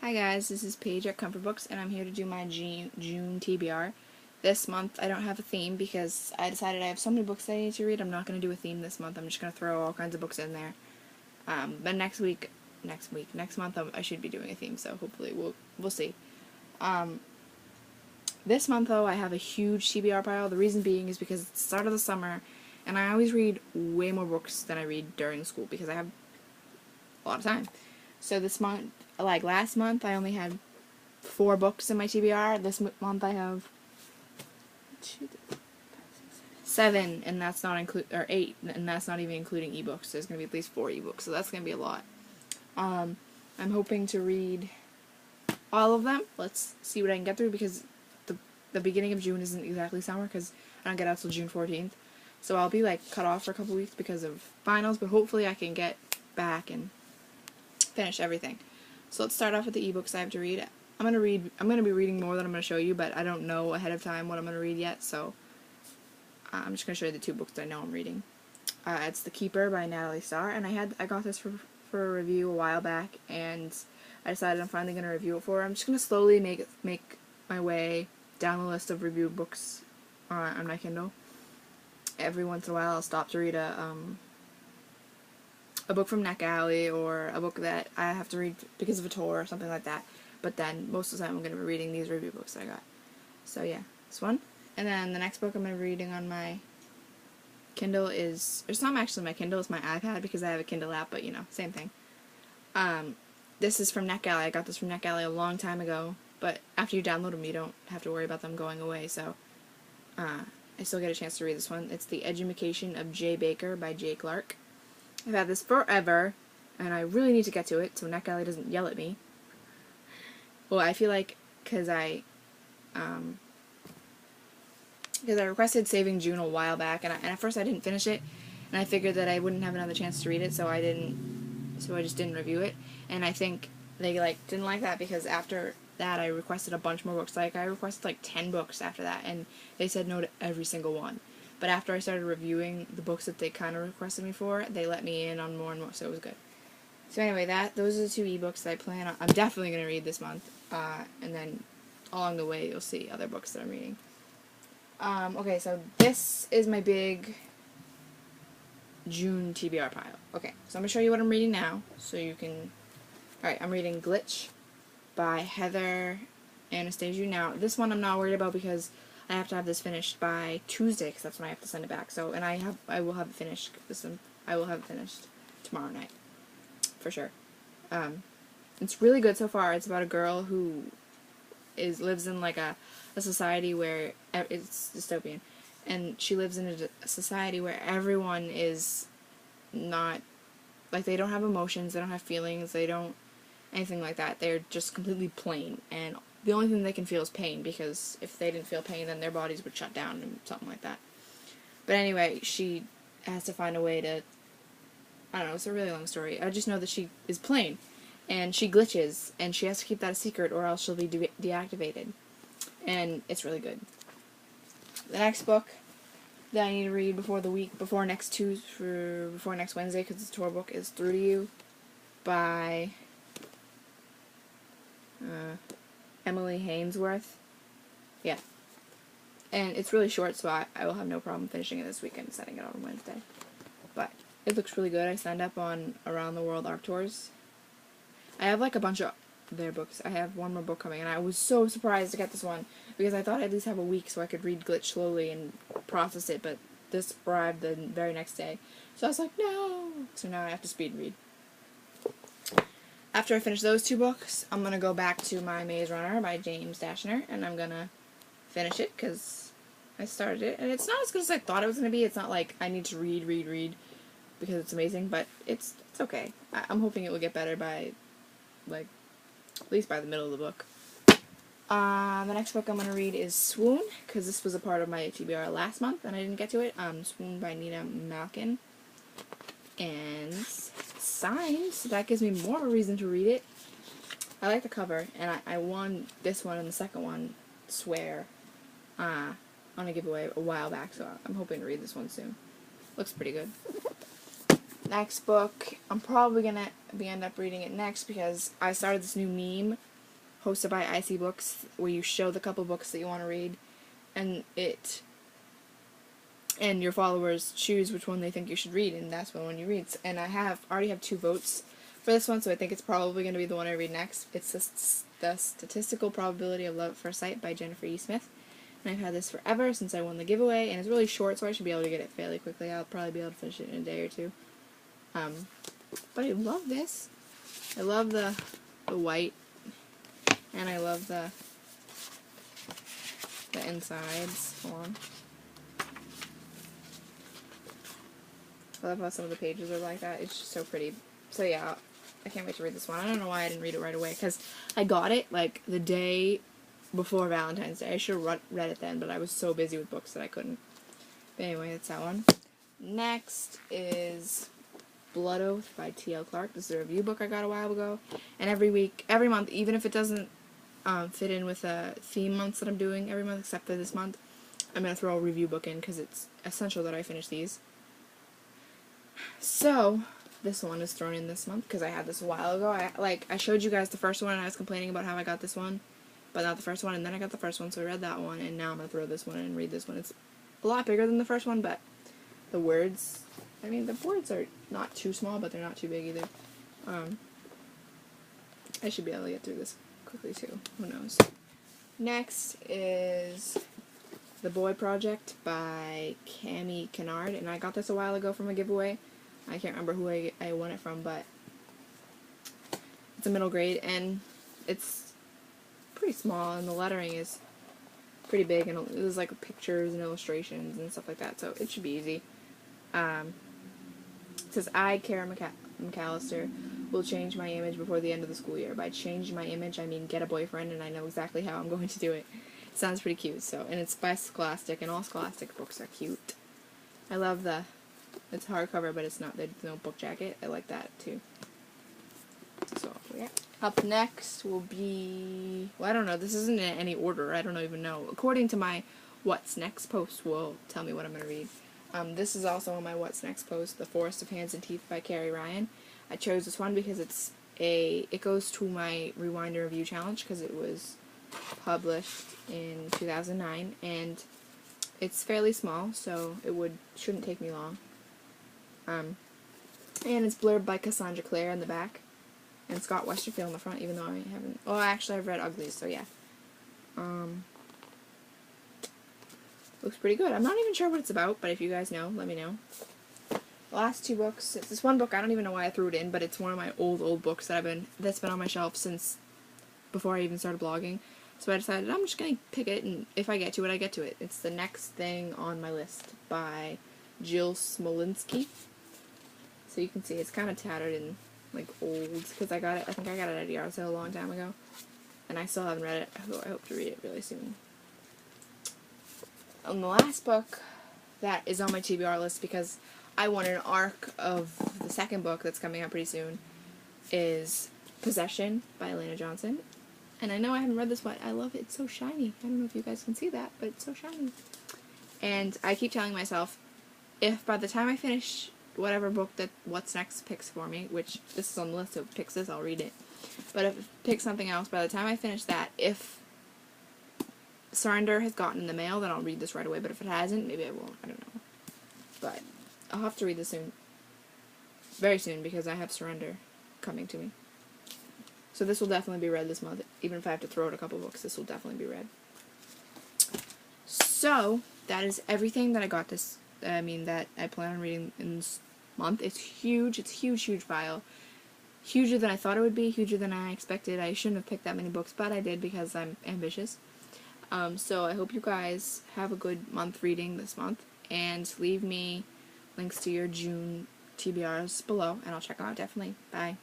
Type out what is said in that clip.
Hi guys, this is Paige at Comfort Books, and I'm here to do my June TBR. This month I don't have a theme because I decided I have so many books that I need to read. I'm not going to do a theme this month. I'm just going to throw all kinds of books in there. But next month I should be doing a theme, so hopefully we'll see. This month though I have a huge TBR pile. The reason being is because it's the start of the summer, and I always read way more books than I read during school because I have a lot of time. So this month, like last month, I only had 4 books in my TBR. This month I have 7, and that's not or 8, and that's not even including ebooks. There's gonna be at least 4 ebooks, so that's gonna be a lot. I'm hoping to read all of them. Let's see what I can get through because the beginning of June isn't exactly summer because I don't get out till June 14th. So I'll be like cut off for a couple weeks because of finals, but hopefully I can get back and finish everything. So let's start off with the ebooks I have to read. I'm gonna be reading more than I'm gonna show you, but I don't know ahead of time what I'm gonna read yet, so I'm just gonna show you the 2 books that I know I'm reading. It's The Keeper by Natalie Starr, and I got this for a review a while back, and I decided I'm finally gonna review it for her. I'm just gonna slowly make my way down the list of review books on my Kindle. Every once in a while I'll stop to read a book from NetGalley or a book that I have to read because of a tour or something like that. But then most of the time I'm going to be reading these review books that I got. So yeah, this one. And then the next book I'm going to be reading on my Kindle is, it's not actually my Kindle, it's my iPad because I have a Kindle app, but you know, same thing. This is from NetGalley. I got this from NetGalley a long time ago, but after you download them you don't have to worry about them going away, so I still get a chance to read this one. It's The Edumacation of J. Baker by J. Clark. I've had this forever, and I really need to get to it so NetGalley doesn't yell at me. Well, I feel like because I requested Saving June a while back, and at first I didn't finish it, and I figured that I wouldn't have another chance to read it, so I just didn't review it. And I think they didn't like that because after that I requested a bunch more books. Like I requested 10 books after that, and they said no to every single one. But after I started reviewing the books that they kind of requested me for, they let me in on more and more, so it was good. So anyway, those are the 2 ebooks that I plan on. I'm definitely going to read this month, and then along the way you'll see other books that I'm reading. Okay, so this is my big June TBR pile. Okay, so I'm going to show you what I'm reading now, so you can... Alright, I'm reading Glitch by Heather Anastasiou. Now, this one I'm not worried about because I have to have this finished by Tuesday because that's when I have to send it back. So, and I will have it finished. I will have it finished tomorrow night, for sure. It's really good so far. It's about a girl who lives in a society where it's dystopian, and she lives in a society where everyone is not they don't have emotions, they don't have feelings, they don't anything like that. They're just completely plain, and the only thing they can feel is pain, because if they didn't feel pain, then their bodies would shut down and something like that. But anyway, she has to find a way to... I don't know, it's a really long story. I just know that she is plain, and she glitches, and she has to keep that a secret or else she'll be deactivated. And it's really good. The next book that I need to read before next Wednesday, because it's a tour book, is Through to You by... Emily Hainsworth. Yeah. And it's really short, so I will have no problem finishing it this weekend and setting it on Wednesday. But it looks really good. I signed up on Around the World ARC Tours. I have a bunch of their books. I have one more book coming, and I was so surprised to get this one because I thought I'd at least have a week so I could read Glitch slowly and process it, but this arrived the very next day. So I was like, no! So now I have to speed read. After I finish those 2 books, I'm going to go back to my Maze Runner by James Dashner, and I'm going to finish it, because I started it, and it's not as good as I thought it was going to be. It's not like I need to read, because it's amazing, but it's okay. I'm hoping it will get better by, at least by the middle of the book. The next book I'm going to read is Swoon, because this was a part of my TBR last month, and I didn't get to it. Swoon by Nina Malkin. And signed, so that gives me more of a reason to read it. I like the cover, and I won this one and the second one, Swear, on a giveaway a while back, so I'm hoping to read this one soon. Looks pretty good. Next book, I'm probably gonna end up reading it next because I started this new meme hosted by IC Books, where you show the couple books that you want to read, and your followers choose which one they think you should read, and that's the one you read. And I already have 2 votes for this one, so I think it's probably going to be the one I read next. It's the Statistical Probability of Love at First Sight by Jennifer E. Smith. And I've had this forever since I won the giveaway, and it's really short, so I should be able to get it fairly quickly. I'll probably be able to finish it in a day or 2. But I love this. I love the white, and I love the insides. Hold on. I love how some of the pages are like that. It's just so pretty. So yeah, I can't wait to read this one. I don't know why I didn't read it right away, because I got it like the day before Valentine's Day. I should have read it then, but I was so busy with books that I couldn't. But anyway, that's that one. Next is Blood Oath by T.L. Clarke. This is a review book I got a while ago. And every month, even if it doesn't fit in with the theme months that I'm doing every month, except for this month, I'm going to throw a review book in, because it's essential that I finish these. So, this one is thrown in this month, because I had this a while ago. I showed you guys the first one, and I was complaining about how I got this one, but not the first one, and then I got the first one, so I read that one, and now I'm going to throw this one in and read this one. It's a lot bigger than the first one, but the words, the words are not too small, but they're not too big either. I should be able to get through this quickly, too. Who knows? Next is The Boy Project by Cami Kennard, and I got this a while ago from a giveaway. I can't remember who I won it from, but it's a middle grade, and it's pretty small, and the lettering is pretty big, and there's like pictures and illustrations and stuff like that, so it should be easy. It says, I, Kara McAllister, will change my image before the end of the school year. By change my image, I mean get a boyfriend, and I know exactly how I'm going to do it. It sounds pretty cute, and it's by Scholastic, and all Scholastic books are cute. I love it's hardcover, but there's no book jacket. I like that, too. So, yeah. Up next will be, well, I don't know, this isn't in any order, I don't even know. According to my What's Next post will tell me what I'm going to read. This is also on my What's Next post, The Forest of Hands and Teeth by Carrie Ryan. I chose this one because it goes to my Rewind and Review challenge, because it was published in 2009, and it's fairly small, so shouldn't take me long. And it's blurred by Cassandra Clare in the back, and Scott Westerfield in the front, even though I haven't, actually I've read Uglies, so yeah. Looks pretty good. I'm not even sure what it's about, but if you guys know, let me know. The last 2 books, it's this one book, I don't even know why I threw it in, but it's one of my old books that's been on my shelf since before I even started blogging. So I decided I'm just going to pick it, and if I get to it, I get to it. It's The Next Thing on My List by Jill Smolinski. So you can see it's kind of tattered and like old, because I think I got it at a yard sale a long time ago, and I still haven't read it. I hope to read it really soon. And the last book that is on my TBR list, because I want an arc of the second book that's coming out pretty soon, is Possession by Elena Johnson. And I know I haven't read this one. I love it. It's so shiny. I don't know if you guys can see that, but it's so shiny. And I keep telling myself, if by the time I finish whatever book that What's Next picks for me, which this is on the list, so if it picks this, I'll read it. But if it picks something else, by the time I finish that, if Surrender has gotten in the mail, then I'll read this right away. But if it hasn't, maybe I won't. I don't know. But I'll have to read this soon. Very soon, because I have Surrender coming to me. So this will definitely be read this month. Even if I have to throw out a couple books, this will definitely be read. So, that is everything that I got that I plan on reading in this month. It's huge. It's a huge, huge file. Huger than I thought it would be. Huger than I expected. I shouldn't have picked that many books, but I did because I'm ambitious. So I hope you guys have a good month reading this month. And leave me links to your June TBRs below, and I'll check them out definitely. Bye.